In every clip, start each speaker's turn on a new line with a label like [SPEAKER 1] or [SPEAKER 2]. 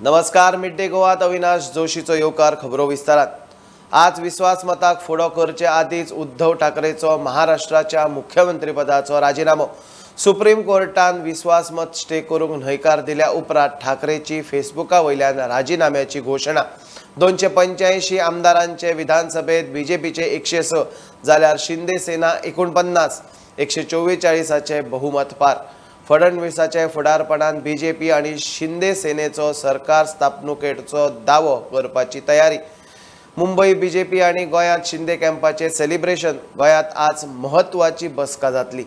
[SPEAKER 1] नमस्कार. Mid day गोवात Avinash जोशीचो येवकार. खबरो विस्तारात. आज विश्वासमताक फुडो करचे आदींच उद्धव ठाकरेचो महाराष्ट्राच्या मुख्यमंत्रीपदाचो राजीनामो सुप्रीम कोर्टान विश्वासमत स्टे करूंक न्हयकार दिल्या उपरांत ठाकरेची फेसबुका वयल्यान राजीनाम्याची घोषणा. 285 आमदारांचे विधानसभेत बीजेपीचे 106 जाल्यार शिंदे सेना 49 144चे बहुमत पार. फडणवीसाचे फुडारपणान बीजेपी आणि शिंदे सेनेचो सरकार स्थापणुकेचो दावो करपाची तयारी. मुंबई बीजेपी आणि गोयात शिंदे कॅम्पाचे सेलिब्रेशन. गोयात आज महत्वाची बसका जातली.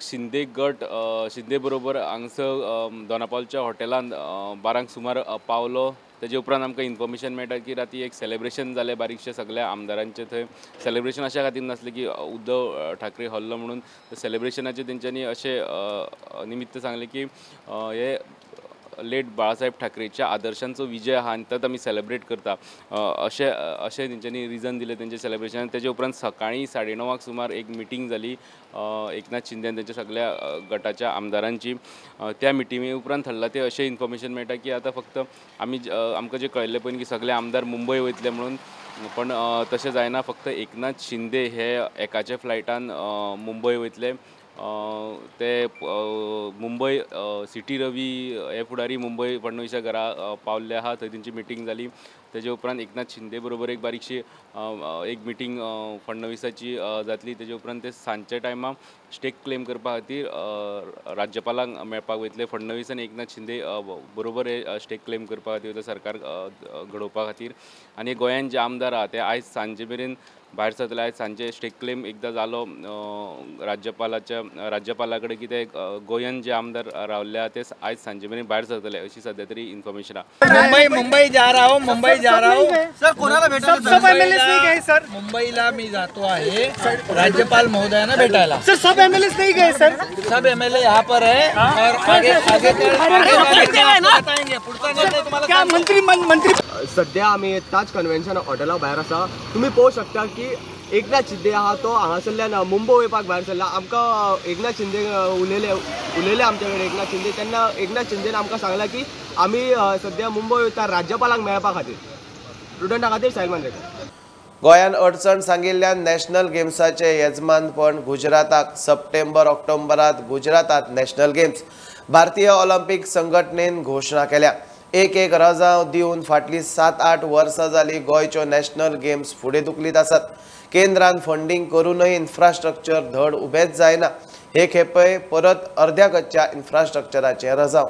[SPEAKER 2] शिंदे गट शिंदे बरोबर हांगसर दोनापावलच्या हॉटेलांत 12 सुमार पावलो. तेजे उपरांत आमकां इन्फॉर्मेशन मेळटा की राती एक सेलिब्रेशन जालें बारीकशे सगळ्या आमदारांचे. थंय सेलिब्रेशन अशा खातीर नासलें की उद्धव ठाकरे हरलो म्हणून. सेलिब्रेशनाचे तेंच्यांनी अशें निमित्त सांगलें की हे लेट बाळासाहेब ठाकरेच्या आदर्शांचो विजय आहा आनी तो आमी सेलिब्रेट करता अशें तेंच्यांनी रिजन दिलें तेंचे सेलिब्रेशन. तेजे उपरांत सकाळीं 9:30 सुमार एक मिटींग जाली एकनाथ शिंदे आनी तेंच्या सगळ्या गटाच्या आमदारांची. त्या मिटिंगे उपरांत थरला ते अशें इन्फॉर्मेशन मेळटा की आतां फक्त आमकां जे कळिल्लें पयलीं की सगळे आमदार मुंबय वयतले म्हणून, पण तशें जायना. फक्त एकनाथ शिंदे हे एकाचे फ्लायटान मुंबय वयतले. ते मुंबय सिटी रवी हे फुडारी मुंबय फडणवीसा घरा पावल्ले आहा. थंय तेंची मिटींग जाली. तेजे उपरांत एकनाथ शिंदे बरोबर एक बारीकशी एक मिटींग फडणवीसाची जातली. तेजे उपरांत ते सांजच्या टायमार स्टेक क्लेम करपा खातीर राज्यपालांक मेळपाक वयतले. फडणवीस आनी एकनाथ शिंदे बरोबर हे स्टेक क्लेम करपा खातीर सरकार घडोवपा खातीर. आनी गोंयान जे आमदार आहा ते आयज सांजे मेरेन भायर सरतले. आयज सांजे स्टेक क्लेम एकदां जालो राज्यपाला कडेन की ते गोंयान जे आमदार रावल्ले आहा ते आयज सांजे मेरेन भायर सरतले अशी सध्या तरी इन्फॉर्मेशन आहा.
[SPEAKER 3] मुंबई जा रहा हूँ सर. कोणाला भेटायला सर? मुंबईला मी जातो आहे राज्यपाल महोदयांना भेटायला. सर सब एमएलए नहीं गए सर? सब एमएलए यहाँ पर है और आगे बताएंगे. पुढचा निर्णय तुम्हाला क्या मंत्री
[SPEAKER 4] सध्या आम्ही ताज कन्व्हेन्शन हॉटेला भायर आसा. तुम्ही पळोवं शकता की एकनाथ शिंदे आहा तो हांगासरल्यान मुंबय वयपाक भायर सरला. आमकां एकनाथ शिंदे उलयले आमचे कडेन एकनाथ शिंदे. तेन्ना एकनाथ शिंदेन आमकां सांगला की आमी सध्या मुंबय वयता राज्यपालांक मेळपा खातीर. स्टुडंटा खातीर सायल मांद्रेकर.
[SPEAKER 1] गोंयान अडचण सांगिल्ल्यान नॅशनल गेम्साचे येजमानपण गुजराताक. सप्टेंबर-ऑक्टोबरात गुजरातात नॅशनल गेम्स. भारतीय ऑलिंपिक संघटनेन घोषणा केल्या. एक रजाव दिवन फाटली 7-8 वर्सां जाली गोंयच्यो नॅशनल गेम्स फुडें धुकलीत आसात. केंद्रान फंडिंग करूनय इन्फ्रास्ट्रक्चर धड उबेच जायना. हे खेपे परत अर्ध्या कच्च्या इन्फ्रास्ट्रक्चराचें रजाव.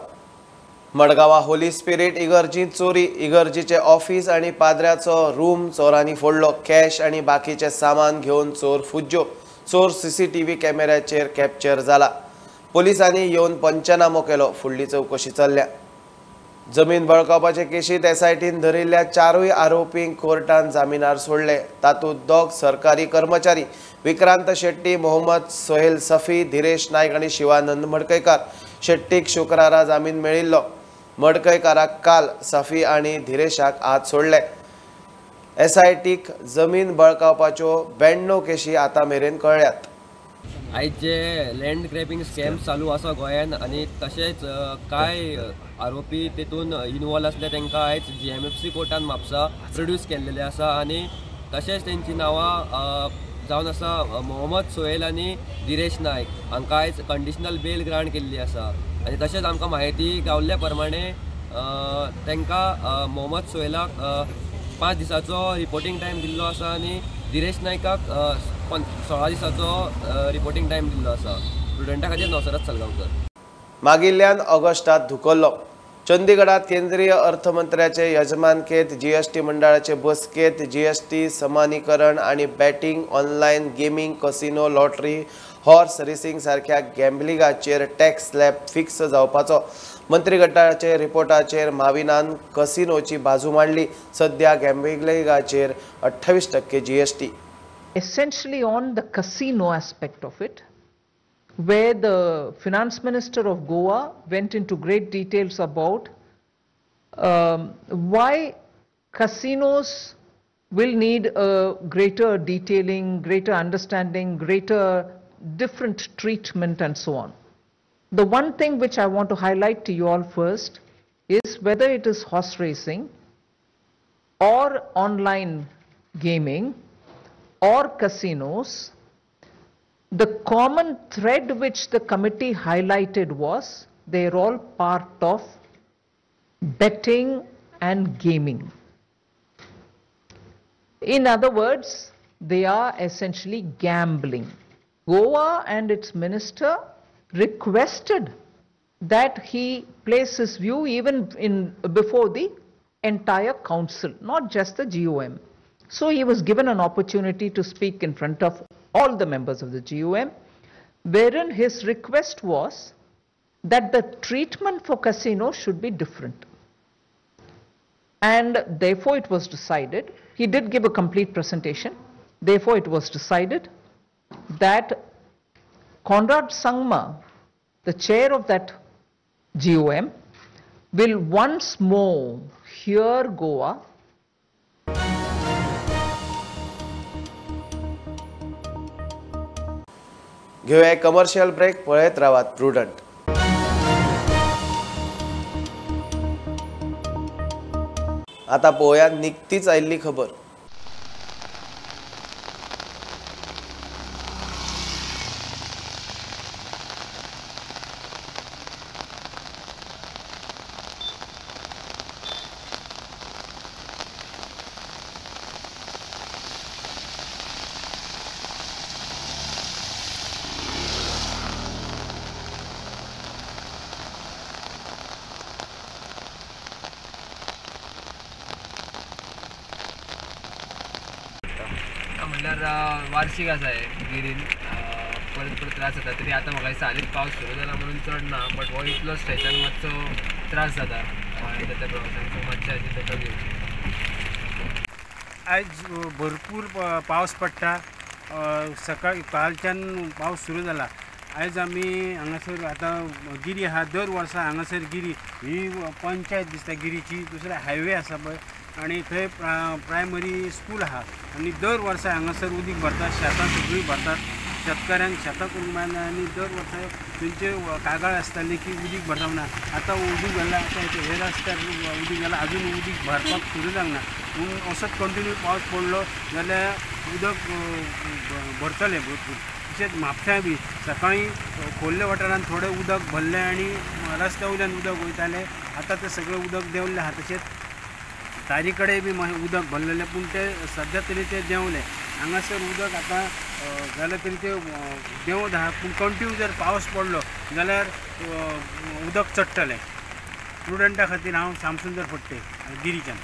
[SPEAKER 1] मडगांवा होली स्पिरीट इगर्जींत चोरी. इगर्जीचे ऑफिस आनी पाद्र्याचो रूम चोरांनी फोडलो. कॅश आनी बाकीचे सामान घेवन चोर फुज्यो. चोर सीसीटीव्ही कॅमेऱ्याचेर कॅप्चर जाला. पोलिसांनी येवन पंचनामो केलो. फुडली चवकशी चल्ल्या. जमीन बळकावपाचे केशीत एसआयटीन धरिल्ल्या 4 आरोपींक कोर्टान जामिनार सोडले. तातूंत 2 सरकारी कर्मचारी विक्रांत शेट्टी, मोहम्मद सोहेल सफी, धीरेश नायक आणि शिवानंद मडकयकार. शेट्टीक शुक्रारा जामीन मेळिल्लो. मडकयकाराक काल, सफी आणि धीरेशाक आज सोडले. एसआयटीक जमीन बळकावपाच्यो 92 केशी आतां मेरेन कळ्ळ्यात.
[SPEAKER 5] आयज जे लँड ग्रॅबिंग स्कॅम्स चालू आसा गोंयान आनी तशेंच कांय आरोपी तेतून इनवॉल्व आसले तांकां आयज GMFC कोर्टान म्हापसा प्रोड्यूस केल्लेले आसा. आनी तशेंच तेंची नांवां जावन आसा मोहम्मद सोहेल आनी धीरेश नायक. हांकां आयज कंडिशनल बेल ग्रांट केल्ली आसा. आनी तशेंच आमकां म्हायती गावल्ल्या प्रमाणे तांकां मोहम्मद सोहेलाक 5 दिसाचो रिपोर्टिंग टायम दिल्लो आसा आनी धीरेश नायकाक 16 दिसाचो रिपोर्टिंग टायम दिल्लो आसा. स्टुडंटा खातीर नवसरत सलगांवकर.
[SPEAKER 1] मागिल्ल्यान ऑगस्टात धुकल्लो. चंदीगडात केंद्रीय अर्थमंत्र्याचे यजमानकेत जीएसटी मंडळाचे बसकेत जीएसटी समानीकरण आणि batting, online gaming, casino, lottery, horse racing सारख्या गॅम्बलिंगाचेर टॅक्स स्लॅब फिक्स जावपाचो मंत्रिगटाचे रिपोर्टाचेर माविनान कसिनोची बाजू मांडली. सध्या गॅम्बलिंगाचेर 28% GST.
[SPEAKER 6] Essentially on the casino aspect of it, where the finance minister of Goa went into great details about why casinos will need a greater detailing, greater understanding, greater different treatment and so on. The one thing which I want to highlight to you all first is whether it is horse racing or online gaming or casinos, the common thread which the committee highlighted was they're all part of betting and gaming. In other words, they are essentially gambling. Goa and its minister requested that he place his view even before the entire council, not just the GOM. So he was given an opportunity to speak in front of all the members of the GOM, wherein his request was that the treatment for casinos should be different. And therefore it was decided, he did give a complete presentation, therefore it was decided that Conrad Sangma, the chair of that GOM, will once more hear Goa
[SPEAKER 1] घेऊया एक commercial break. पळत राहात prudent. आता पोया निकतीच आयिल्ली खबर.
[SPEAKER 5] म्हणल्यार वार्षिक आसा गिरीन परत परत त्रास जाता तरी आतां म्हाका दिसता हालींच पावस सुरू जाला म्हणून चड ना बट हो इतलो स्ट्रेचान मातसो त्रास जाता आनी त्या प्रवाशांक मातशें हाची दखल घेवची.
[SPEAKER 7] आज भरपूर पावस पडटा. सकाळी कालच्यान पावस सुरू जाला. आयज आमी हांगासर आतां गिरी आहा दर वर्सा हांगासर गिरी ही पंचायत दिसता गिरीची. दुसरे हायवे आसा पळय आनी थंय प्रायमरी स्कूल आहा आनी दर वर्सा हांगासर उदीक भरतात. शेतां सगळीं भरतात. शेतकऱ्यांक शेतां करूंक मेळना आनी दर वर्सा थंयचे कागाळ आसताली की उदीक भरता म्हणून. आतां उदीक घालना. आतां हे रस्त्यार उदीक घाला अजून उदीक भरपाक सुरू जावंक ना. पूण असोच कंटिन्यू पावस पडलो जाल्यार उदक भरतलें भरपूर. तशेंच म्हापशां बी सकाळीं खोल्ले वाठारांत थोडें उदक भरलें आनी रस्त्या वयल्यान उदक वयतालें. आतां तें सगळें उदक देंवलें आहा. तशेंच तारी कडेन बी उदक भरलेलें पूण तें सद्या तरी तें देंवलें. हांगासर उदक आतां जाल्यार तरी तें देंवत आहा पूण कंटिन्यू जर पावस पडलो जाल्यार उदक चडटलें. स्टुडंटा खातीर हांव शामसुंदर फडते गिरीच्यान.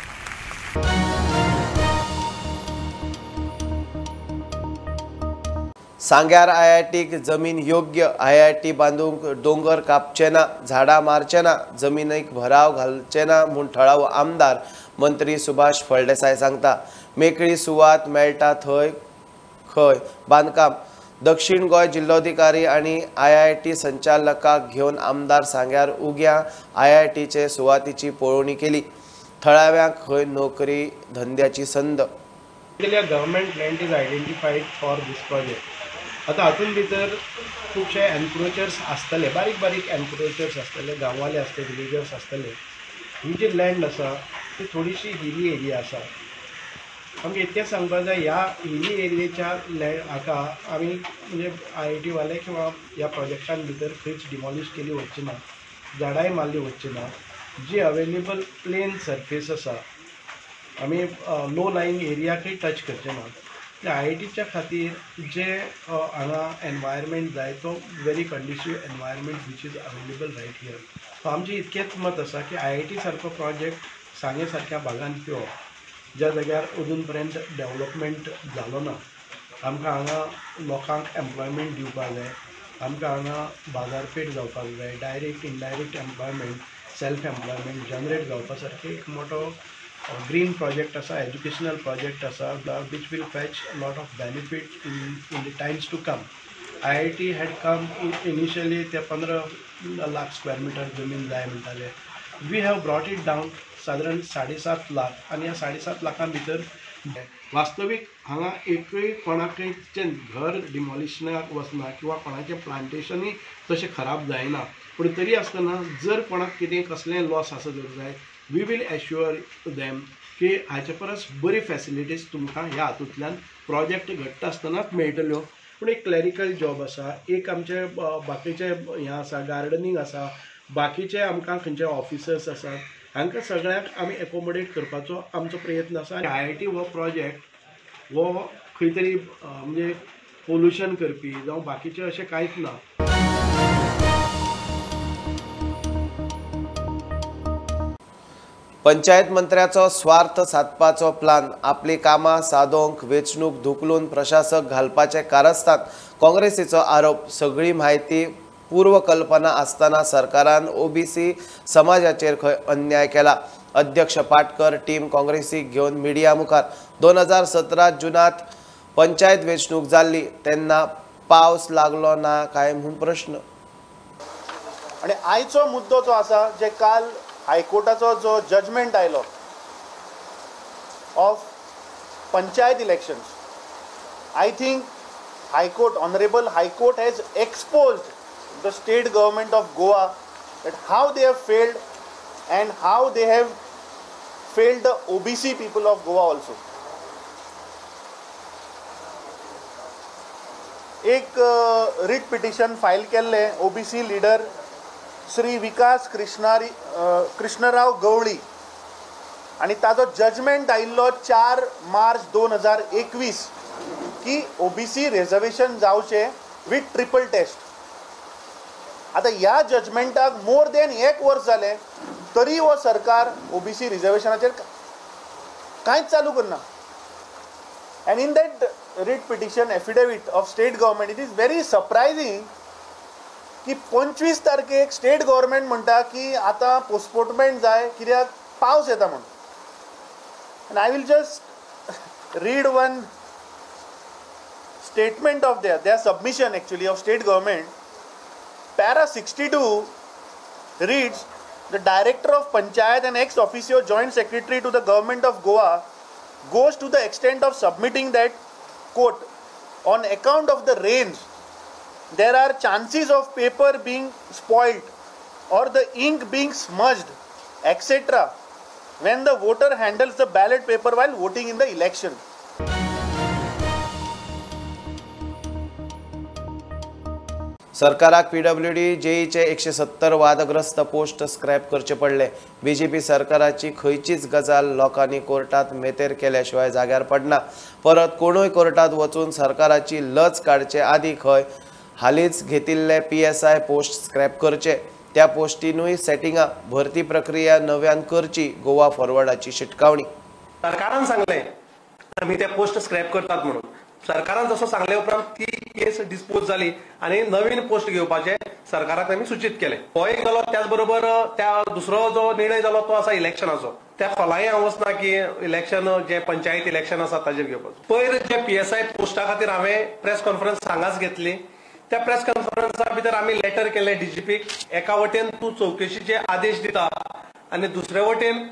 [SPEAKER 1] सांग्यार IITक जमीन योग्य. IIT बांदूंक दोंगर कापचे ना, झाडां मारचे ना, जमिनीक भराव घालचे ना म्हूण थळावो आमदार मंत्री सुभाष फळदेसाय सांगता. मेकळी सुवात मेळटा थंय खंय बांदकाम. दक्षिण गोंय जिल्लोधिकारी आनी IIT संचालकाक घेवन आमदार सांग्यार उग्या IITचे सुवातीची पळोवणी केली. थळाव्यांक खंय नोकरी धंद्याची संद.
[SPEAKER 8] Government land is identified for this project. आता हातून भितर खूबशे एनक्रोचर्स आसतले, बारीक बारीक एनक्रोचर्स आसतले, गांववाले आसतले, विलेजर्स आसतले. ही जी लँड आसा ती थोडीशी हिली एरिया आसा. आमकां इतकें सांगपाक जाय ह्या हिली एरियेच्या हाका आमी म्हणजे IIT वाले किंवा ह्या प्रोजेक्टान भितर खंयच डिमॉलिश केली वचची ना, झाडांय मारली वचची ना. जी अवेलेबल प्लेन सरफेस आसा आमी लो लायंग एरियाकय टच करचे ना. IITच्या खातीर जे हांगा एनवायरमेंट जाय तो very conducive environment which is available right here. So आमचें इतकेंच मत आसा की IIT सारको प्रोजेक्ट सांगे सारक्या भागांत येवप ज्या जाग्यार अजून पर्यंत डेवलपमेंट जालो ना. आमकां हांगा लोकांक एम्प्लॉयमेंट दिवपाक जाय. आमकां हांगा बाजारपेठ जावपाक जाय. Direct indirect employment, self employment generate जावपा सारकें एक मोठो ग्रीन प्रोजेक्ट आसा, एज्युकेशनल प्रोजेक्ट आसा which will fetch a lot of benefit in the times to come. IIT had come initially ते 15 लाख स्क्वेअर मिटर जमीन जाय म्हणटाले. We have brought it down सादारण 7.5 लाख आनी ह्या 7.5 लाखां भितर वास्तवीक हांगा एकूय कोणाकय घर डिमॉलिशनाक वचना किंवा कोणाचें प्लांटेशनूय तशें खराब जायना. पूण तरी आसतना जर कोणाक कितें कसलें लॉस आसा जर जाय वी वील एश्युअर देम की हाचे परस बरी फॅसिलिटीज तुमकां ह्या हातूंतल्यान प्रोजेक्ट घडटा आसतनाच मेळटल्यो. पूण एक क्लॅरिकल जॉब आसा, एक आमचे बाकीचे हें आसा, गार्डनींग आसा, बाकीचे आमकां खंयचे ऑफिसर्स आसात, हांकां सगळ्यांक आमी एकोमोडेट करपाचो आमचो प्रयत्न आसा. IIT हो प्रोजेक्ट हो खंय तरी म्हणजे पोल्युशन करपी जावं बाकीचे अशें कांयच ना.
[SPEAKER 1] पंचायत मंत्र्याचो स्वार्थ साधपाचो प्लान, आपली कामां सादोवंक वेंचणूक धुकलून प्रशासक घालपाचे कारस्थान, काँग्रेसीचो आरोप. सगळी म्हायती पूर्व कल्पना आसतना सरकारान ओबीसी समाजाचेर खंय अन्याय केला. अध्यक्ष पाटकर टीम काँग्रेसीक घेवन मिडिया मुखार. 2017 जुनात पंचायत वेंचणूक जाल्ली तेन्ना पावस लागलो ना काय म्हूण प्रश्न.
[SPEAKER 9] आणि आयचो मुद्दो जो आसा जे काल हायकोर्टाचो जो जजमेंट आयलो of panchayat elections, I think high court, honourable high court has exposed the state government of Goa that how they have failed and how they have failed the OBC people of Goa also. एक writ petition file केल्ले OBC leader Shri विकास कृष्णराव गवळी आणि ताजो judgement आयिल्लो 4 मार्च 2021 की OBC reservation जावचे with triple taste. आता ह्या जजमेंटाक more than 1 वर्स जालें तरी हो सरकार OBC रिजर्वेशनाचेर कांयच चालू करना. And in that writ petition affidavit of state government it is very surprising की 25 तारखेक स्टेट गव्हर्मेंट म्हणटा की आतां पोस्टपोनमेंट जाय कित्याक पावस येता म्हूण. End I will just read one statement of their submission actually of state government. Para 62 reads, the director of Panchayat and ex officio joint secretary to the government of Goa goes to the extent of submitting that, quote, on account of the rains, there are chances of paper being spoiled or the ink being smudged, etc. when the voter handles the ballot paper while voting in the election.
[SPEAKER 1] सरकाराक PWD JEE 170 वादग्रस्त post scrap करचे पडले. BJP सरकाराची खंयचीच गजाल लोकांनी कोर्टात मेतेर केल्याशिवाय जाग्यार पडना. परत कोणूय कोर्टात वचून सरकाराची लज काडचे आदी खंय हालींच घेतिल्ले PSI पोस्ट स्क्रॅप करचे. त्या पोस्टीनूय सेटिंगां, भरती प्रक्रिया नव्यान करची, गोवा फॉरवर्डाची शिटकावणी.
[SPEAKER 10] सरकारान सांगले आमी ते पोस्ट स्क्रॅप करतात म्हणून. सरकारान जसो सांगले उपरांत ती केस डिस्पोज जाली आणि नवीन पोस्ट घेवपाचे सरकाराक आमी सूचित केले. हो एक जालो. त्याच बरोबर त्या दुसरो जो निर्णय जालो तो आसा इलेक्शनाचो. त्या खोलाय हांव वचना की इलेक्शन जे पंचायत इलेक्शन आसा ताजेर घेवपाचो. पयर जे PSI पोस्टा खातीर हांवें प्रेस कॉन्फरन्स हांगाच घेतली. त्या प्रेस कॉन्फरन्सा भितर आमी लेटर केले DGPक. एका वटेन तूं चवकशीचे आदेश दिता आनी दुसरे वटेन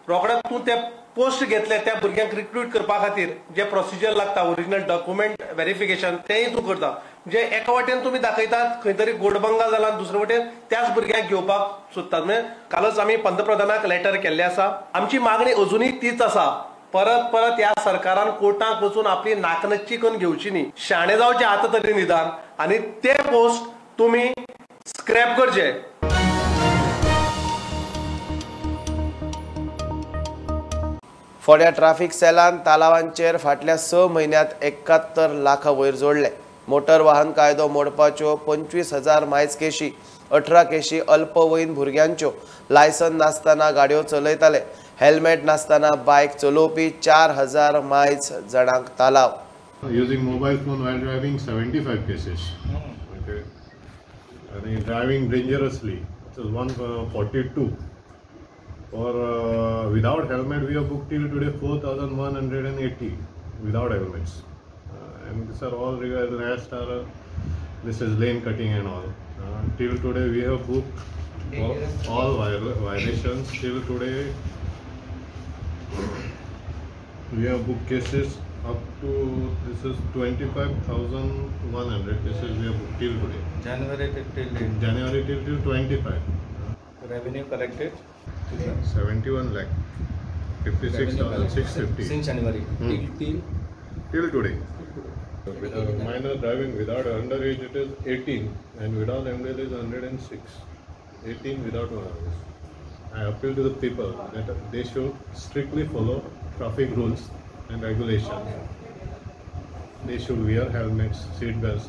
[SPEAKER 10] रोखडेच तूं ते पोस्ट घेतले त्या भुरग्यांक रिक्रूट करपा खातीर जे प्रोसिजर लागता, ओरिजिनल डॉक्युमेंट व्हेरिफिकेशन तेय तूं करता. म्हणजे एका वटेन तुमी दाखयतात खंय तरी गोडबंगा जाला, दुसरे वटेन त्याच भुरग्यांक घेवपाक सोदतात. म्हणजे कालच आमी पंतप्रधानाक लेटर केल्ले आसा. आमची मागणी अजुनूय तीच आसा. परत ह्या सरकारान कोर्टाक वचून आपली नाकनच्ची करून घेवची न्ही. शाणे जावचे आता तरी निदान आणि ते पोस्ट तुम्ही स्क्रॅप करचे.
[SPEAKER 1] फोड्या ट्राफिक सेलान तालावांचेर फाटल्या 6 म्हयन्यांत 71 लाखा वयर जोडले. मोटर वाहन कायदो मोडपाच्यो 25,000 मायज केशी, 18 केशी अल्पवयीन भुरग्यांच्यो, लायसन नासतना गाडयो चलयताले, हेल्मेट नासतना बायक चलोवपी 4000 मायज जाणांक तालाव.
[SPEAKER 11] Using mobile phone while driving 75 cases. Okay. And driving dangerously, it is 142. Or without helmet we have booked till today 4,180 without helmets. And these are all rest are this is lane cutting and all. Till today we have booked all violations. Till today we have booked cases up to this is 25,100 pieces we have booked till today.
[SPEAKER 3] January till
[SPEAKER 11] January till 25.
[SPEAKER 3] revenue collected
[SPEAKER 11] 71 lakh 56,650
[SPEAKER 3] since January
[SPEAKER 11] till today. With a minor driving without underage it is 18 and without ML is 106. 18 without underage. I appeal to the people that they should strictly follow traffic rules and regulations. They should wear helmets, seat belts,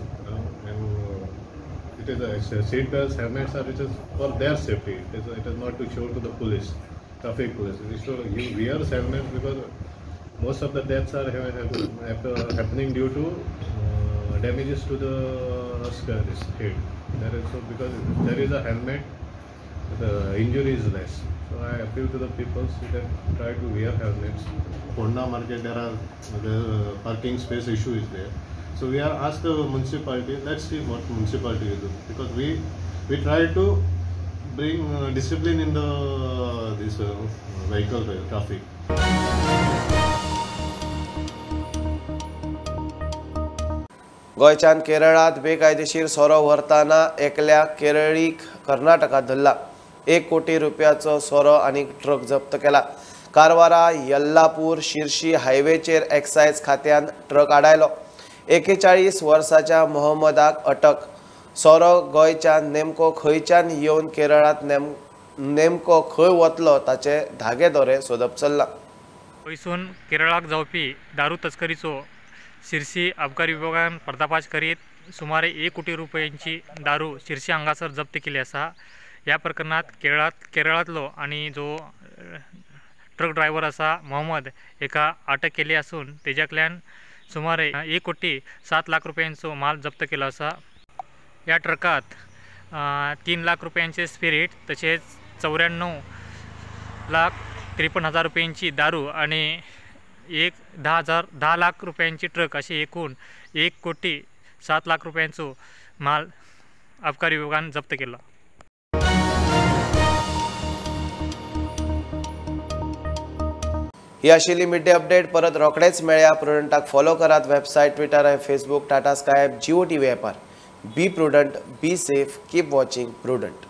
[SPEAKER 11] and it is seat belts, helmets are it is for their safety. It is not to show to the police, traffic police. We should wear helmets because most of the deaths are happening due to damages to the head. That is so because if there is a helmet, the injury is less. So I appeal to the people that try to wear helmets. Honda market, there are the parking space issue is there. So we are asked the municipality. Let's see what municipality will do because we try to bring discipline in the this vehicle traffic.
[SPEAKER 1] गोंयच्यान केरळात बेकायदेशीर सोरो व्हरतना एकल्या केरळीक कर्नाटकात धरला. 1 कोटी रुपयाचो सोरो आनी ट्रक जप्त केला. कारवारा यल्लापूर शिर्शी हायवेचेर एक्सायज खात्यान ट्रक आडायलो. 41 वर्साच्या मोहम्मदाक अटक. सोरो गोंयच्यान नेमको खंयच्यान येवन केरळात नेमको खंय वतलो ताचे धागेदोरे सोदप चल्ला.
[SPEAKER 12] गोंयसून केरळाक जावपी दारू तस्करीचो शिर्सी आबकारी विभागान पर्दाफाश करीत सुमारे 1 कोटी रुपयांची दारू शिर्सी हांगासर जप्त केली आसा. ह्या प्रकरणात केरळातलो आणि जो ट्रक ड्रायव्हर आसा मोहम्मद एका अटक केली असून तेज्याकल्यान सुमारे 1 कोटी 7 लाख रुपयांचो माल जप्त केलो आसा. ह्या ट्रकात 3 लाख रुपयांचे स्पिरीट तसेच 94,53,000 रुपयांची दारू आणि 10 लाख रुपयांची ट्रक अशी एकूण 1 कोटी 7 लाख रुपयांचो माल आबकारी विभागान जप्त केला.
[SPEAKER 1] ही आशिल्ली मिड डे अपडेट. परत रोखडेच मेळया. प्रुडंटाक फॉलो करात. Website, Twitter, Facebook, Tata Sky, Jio TV ॲपार. Be Prudent, be safe, keep watching prudent.